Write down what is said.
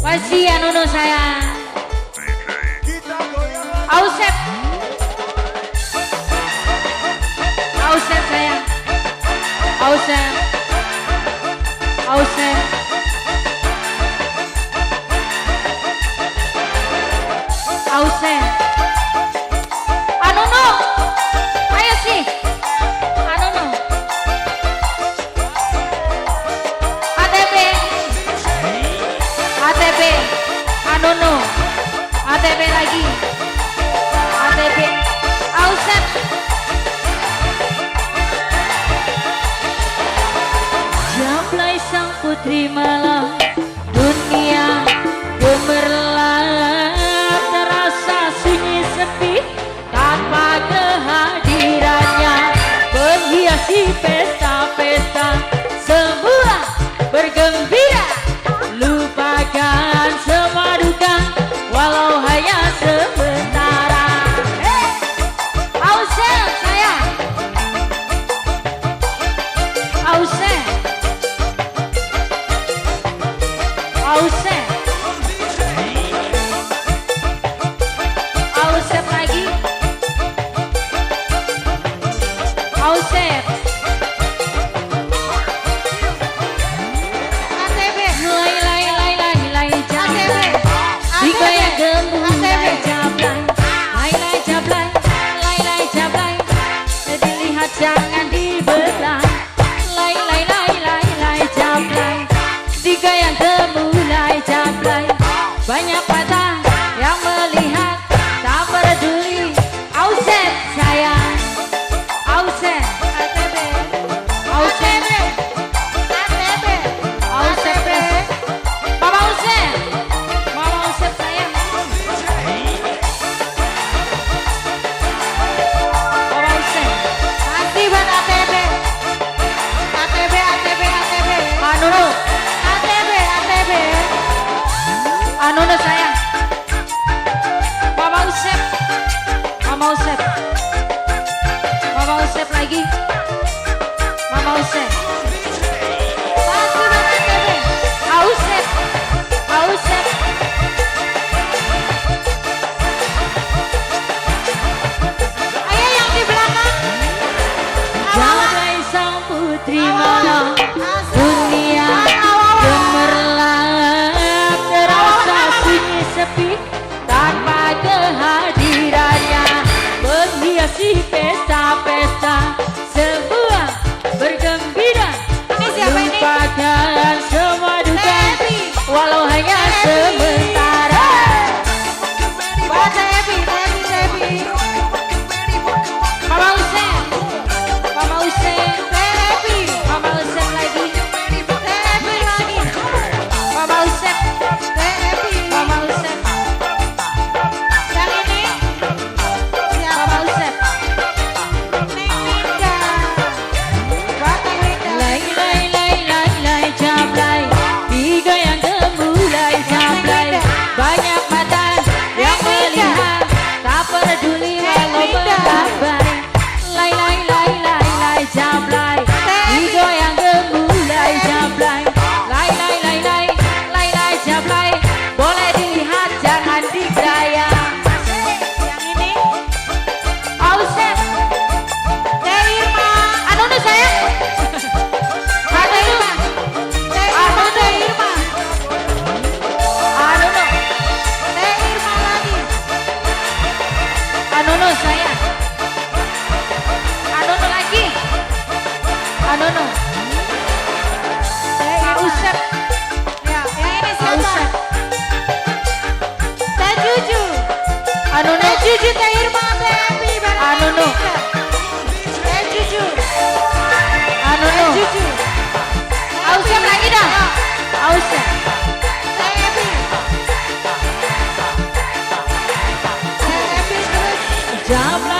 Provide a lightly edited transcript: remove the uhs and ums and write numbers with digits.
Masih Anono saya. Ausep. Ausep saya. Ausep. Ausep. Ausep. Anono. Ayo sih. Anono. ATP. ATP. Anono. ATP lagi. ATP. Ausep. Jablay sang putri malam, dunia gemerlap, terasa sunyi sepi tanpa kehadirannya, menghiasi pesta-pesta, semua bergembira, lupakan semua duka walau hanya sementara. Ausep saya. Ausep. Ausep. Ausep lagi. Ausep. ATP. Lay jablay. Digoyang gemulai jablay. Lay jablay. Lay jablay. Dilihat jangan dibelah. Lay jablay. Digoyang gemulai jablay. Banyak mata yang melihat, tak peduli. Ausep sayang. Ausep. ATP. Ausep. ATP. Ausep. Mama Ausep. Mama Ausep sayang. Mama Ausep. Kasih buat ATP. ATP. Anono. ATP. Anono sayang. Mama Ausep. Mama Ausep. Mama Ausep lagi. Mama Ausep. Kasih buat ATP. Ausep. Ausep. Ayo yang di belakang. Jablay sang putri malam, dunia gemerlap, terasa sunyi sepi tanpa kehadirannya, menghiasi pesta-pesta, semua bergembira, lupakan semua duka walau hanya sementara. Buat Tepi. Mama Ausep. Mama Ausep. Tepi. Mama Ausep lagi. Tepi lagi. Mama Ausep. Tepi. Mama Ausep. Yang ini. Mama Ausep. Ninda. Buat Ninda. Lay jablay. Digoyang gemulai jablay. Banyak mata yang melihat, tak peduli walau berlabai. Lay jablay. Digoyang gemulai jablay. Lay jablay. Boleh dilihat jangan digraya. Yang ini Ausep. Irma. Anono saya. Ada Irma. Anono Irma. Anono. Irma lagi. Anono saya. Anono lagi. Anono. Ausep. Ya, yang ini siapa? Ausep. Teh Juju. Anono. Teh Juju, Teh Irma, Tepi. Anono. Teh Juju. Anono. Teh Juju. Ausep lagi dah. Ausep. Tepi. Tepi terus. Jablay.